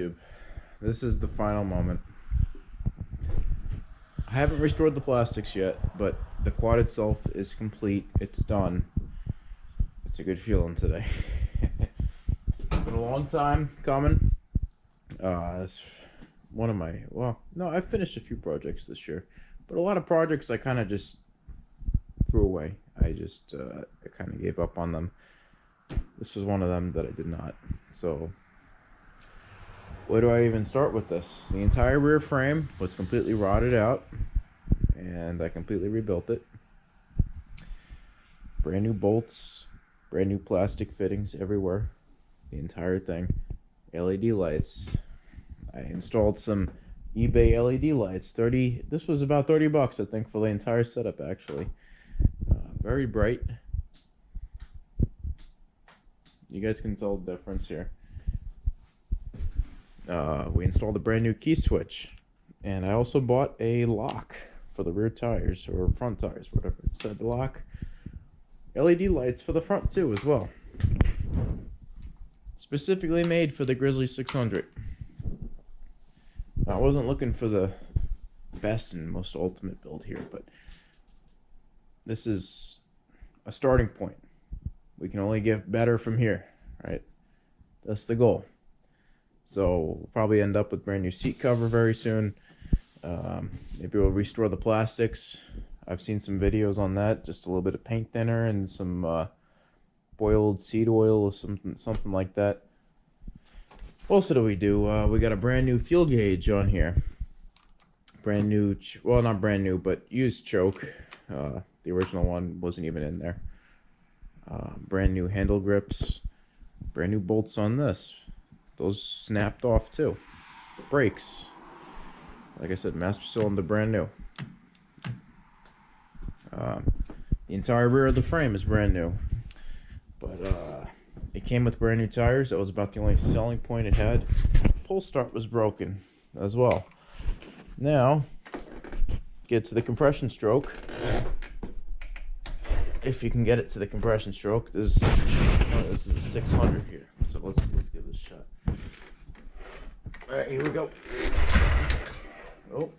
YouTube. This is the final moment. I haven't restored the plastics yet, but the quad itself is complete. It's done. It's a good feeling today. It's been a long time coming. It's one of my, well, no, I've finished a few projects this year, but a lot of projects I kind of just threw away. I kind of gave up on them. This was one of them that I did not. So where do I even start with this? The entire rear frame was completely rotted out, and I completely rebuilt it. Brand new bolts, brand new plastic fittings everywhere, the entire thing. LED lights. I installed some eBay LED lights. This was about 30 bucks, I think, for the entire setup, actually. Very bright. You guys can tell the difference here. We installed a brand new key switch, and I also bought a lock for the rear tires, or front tires, whatever it said, the lock. LED lights for the front too as well, specifically made for the Grizzly 600. Now, I wasn't looking for the best and most ultimate build here, but this is a starting point. We can only get better from here, right? That's the goal. So we'll probably end up with brand new seat cover very soon. Maybe we'll restore the plastics. I've seen some videos on that. Just a little bit of paint thinner and some boiled seed oil or something like that. What else do? We got a brand new fuel gauge on here. Brand new, well, not brand new, but used choke. The original one wasn't even in there. Brand new handle grips. Brand new bolts on this. Those snapped off too. Brakes. Like I said, master cylinder brand new. The entire rear of the frame is brand new. But it came with brand new tires. That was about the only selling point it had. Pull start was broken as well. Now, get to the compression stroke. If you can get it to the compression stroke, this is a 600 here. So let's give this a shot. All right, here we go. Oh,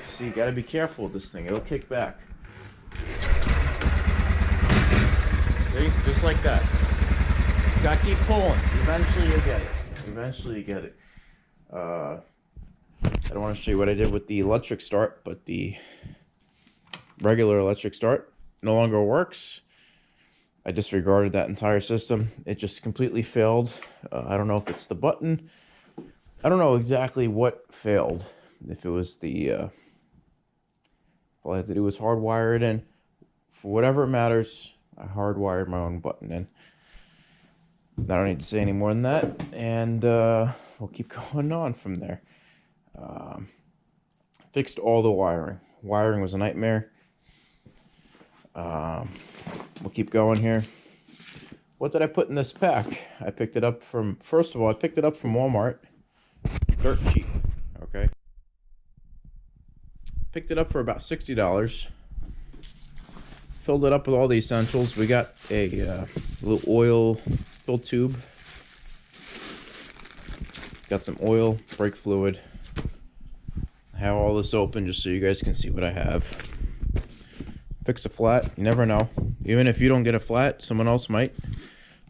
see, you gotta be careful with this thing. It'll kick back. See, just like that. You gotta keep pulling. Eventually you get it. Eventually you get it. I don't want to show you what I did with the electric start, but the regular electric start no longer works. I disregarded that entire system. It just completely failed. I don't know if it's the button. I don't know exactly what failed. If it was all I had to do was hardwire it in. For whatever it matters, I hardwired my own button in. I don't need to say any more than that, and we'll keep going on from there. Fixed all the wiring. Wiring was a nightmare. We'll keep going here. What did I put in this pack? I picked it up from, first of all, I picked it up from Walmart. Dirt cheap, okay? Picked it up for about $60. Filled it up with all the essentials. We got a little oil fill tube. Got some oil, brake fluid. I have all this open just so you guys can see what I have. Fix a flat, you never know. Even if you don't get a flat, someone else might.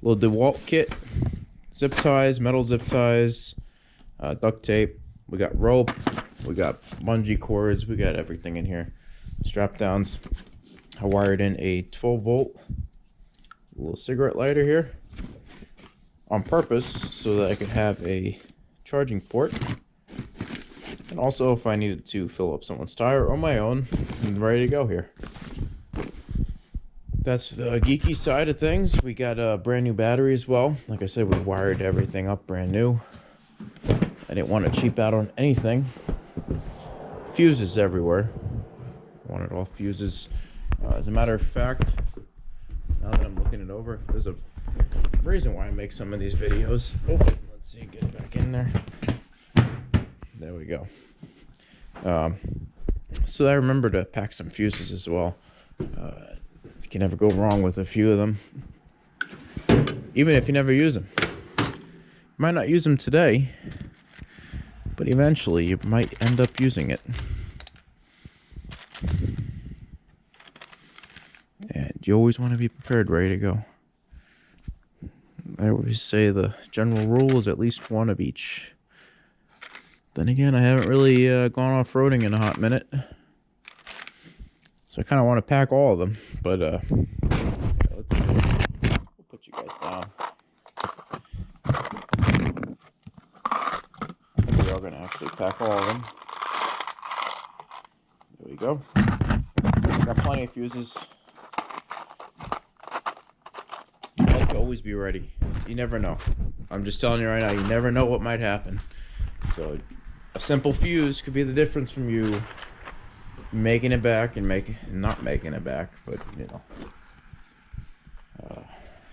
Little DeWalt kit, zip ties, metal zip ties, duct tape. We got rope, we got bungee cords, we got everything in here. Strap downs. I wired in a 12-volt little cigarette lighter here on purpose so that I could have a charging port. And also, if I needed to fill up someone's tire or my own, I'm ready to go here. That's the geeky side of things. We got a brand new battery as well. Like I said, we wired everything up brand new. I didn't want to cheap out on anything. Fuses everywhere. Wanted all fuses. As a matter of fact, now that I'm looking it over, there's a reason why I make some of these videos. Oh, let's see, get it back in there. There we go. So I remember to pack some fuses as well. You can never go wrong with a few of them, even if you never use them. Might not use them today, but eventually you might end up using it. And you always want to be prepared, ready to go. I always say the general rule is at least one of each. Then again, I haven't really gone off-roading in a hot minute, so I kind of want to pack all of them. But yeah, we'll put you guys down. I think we are going to actually pack all of them. There we go. Got plenty of fuses. I like to always be ready. You never know. I'm just telling you right now, you never know what might happen. So a simple fuse could be the difference from you making it back and not making it back. But you know,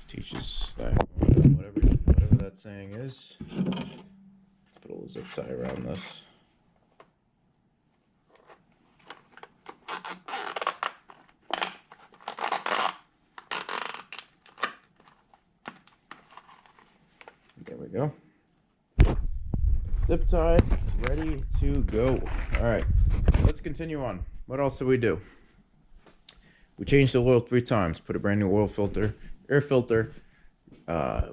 teaches that whatever that saying is. Let's put a little zip tie around this. There we go. Zip tied, ready to go. All right, let's continue on. What else did we do? We changed the oil 3 times. Put a brand new oil filter, air filter.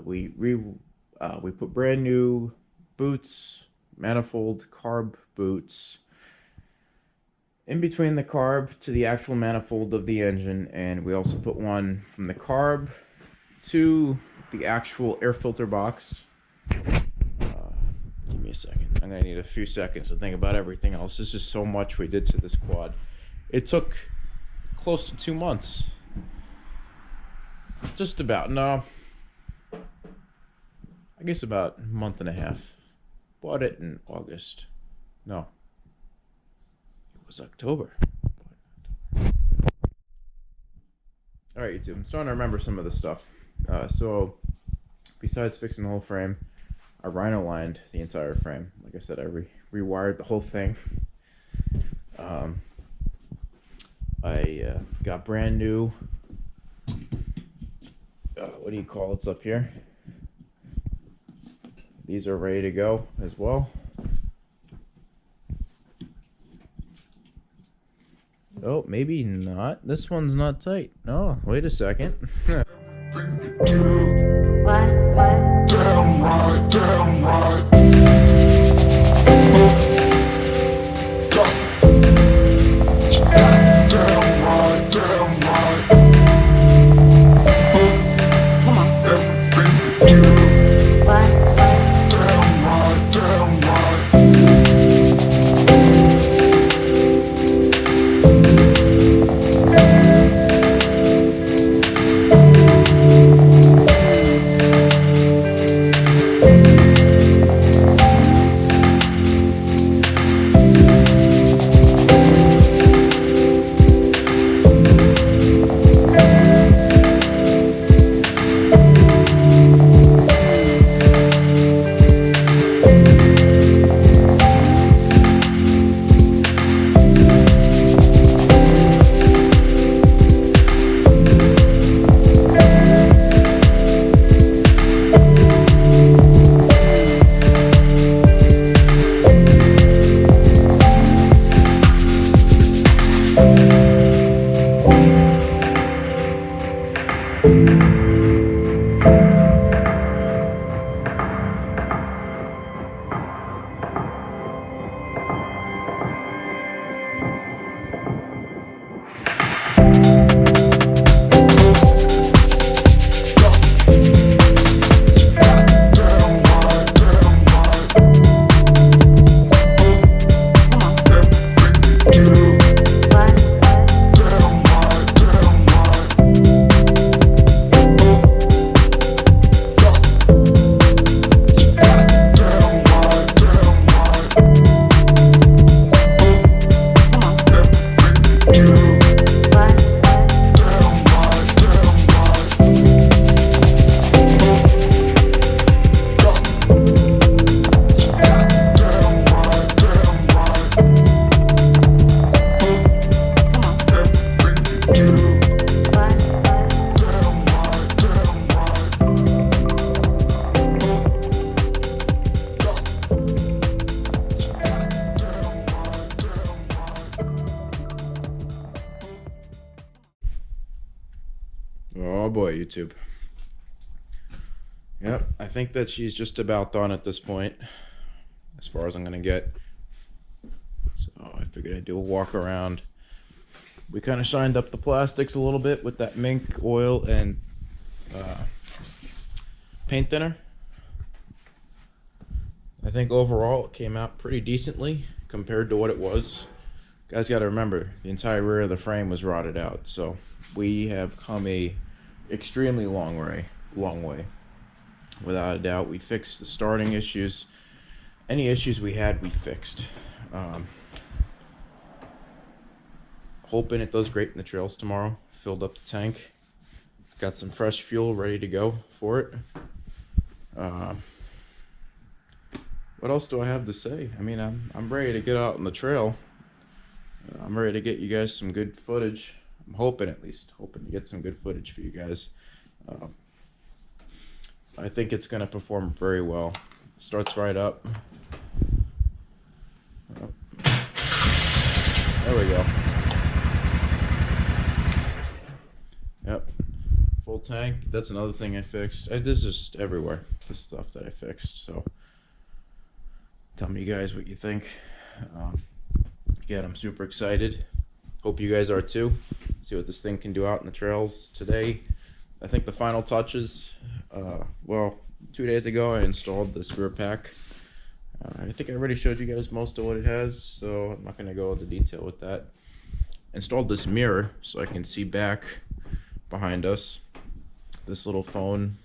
We put brand new boots, manifold carb boots in between the carb to the actual manifold of the engine, and we also put one from the carb to the actual air filter box. Give me a second. I'm gonna need a few seconds to think about everything else. There's just so much we did to this quad. It took close to 2 months. Just about. No, I guess about a month and a half. Bought it in August. No, it was October. All right, YouTube. I'm starting to remember some of the stuff. So, besides fixing the whole frame, I rhino lined the entire frame. Like I said, I rewired the whole thing. I got brand new. What do you call it's up here? These are ready to go as well. Oh, maybe not. This one's not tight. Oh, wait a second. What? Damn right, damn right. Damn right, damn right. Come on. Everything you do. What? Damn right, damn right. boy, YouTube. Yep, I think that she's just about done at this point, as far as I'm gonna get. So I figured I'd do a walk around. We kind of shined up the plastics a little bit with that mink oil and paint thinner. I think overall it came out pretty decently compared to what it was. Guys, got to remember, the entire rear of the frame was rotted out, so we have come a extremely long way. Without a doubt, we fixed the starting issues. Any issues we had, we fixed. Hoping it does great in the trails tomorrow. Filled up the tank. Got some fresh fuel ready to go for it. What else do I have to say? I mean, I'm ready to get out on the trail. I'm ready to get you guys some good footage. I'm hoping, at least, hoping to get some good footage for you guys. I think it's going to perform very well. Starts right up. Oh. There we go. Yep. Full tank. That's another thing I fixed. This is just everywhere. This stuff that I fixed. So tell me, you guys, what you think. Again, I'm super excited. Hope you guys are too. See what this thing can do out in the trails today. I think the final touches, well, 2 days ago I installed this rear pack. I think I already showed you guys most of what it has, so I'm not going to go into detail with that. Installed this mirror so I can see back behind us. This little phone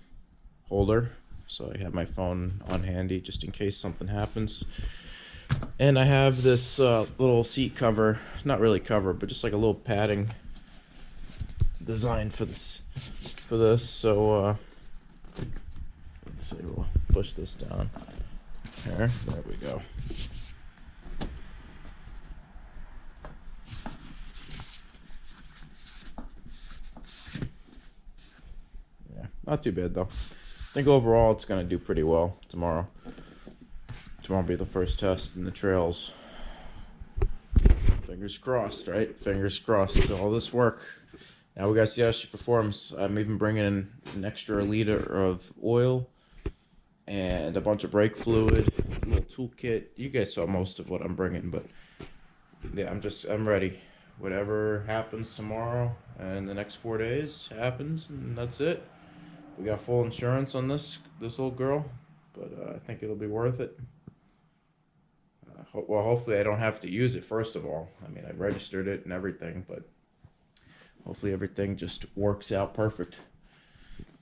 holder, so I have my phone on handy just in case something happens. And I have this little seat cover, not really cover, but just like a little padding designed for this. So let's see, we'll push this down. There we go. Yeah, not too bad though. I think overall it's gonna do pretty well tomorrow. Tomorrow will be the first test in the trails. Fingers crossed, right? Fingers crossed. So all this work. Now we gotta see how she performs. I'm even bringing in an extra liter of oil and a bunch of brake fluid, a little toolkit. You guys saw most of what I'm bringing, but yeah, I'm ready. Whatever happens tomorrow and the next 4 days happens, and that's it. We got full insurance on this old girl, but I think it'll be worth it. Well, hopefully I don't have to use it first of all. I mean, I registered it and everything, but hopefully everything just works out perfect.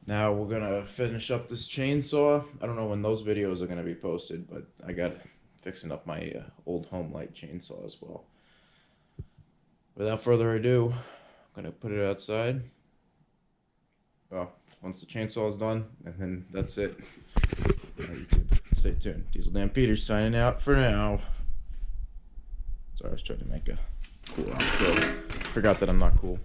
Now we're gonna finish up this chainsaw. I don't know when those videos are gonna be posted, but I got fixing up my old home light chainsaw as well. Without further ado, I'm gonna put it outside. Well, once the chainsaw is done, and then that's it. YouTube, stay tuned. Diesel Dan Peters signing out for now. Sorry, I was trying to make a cool outro. Forgot that I'm not cool.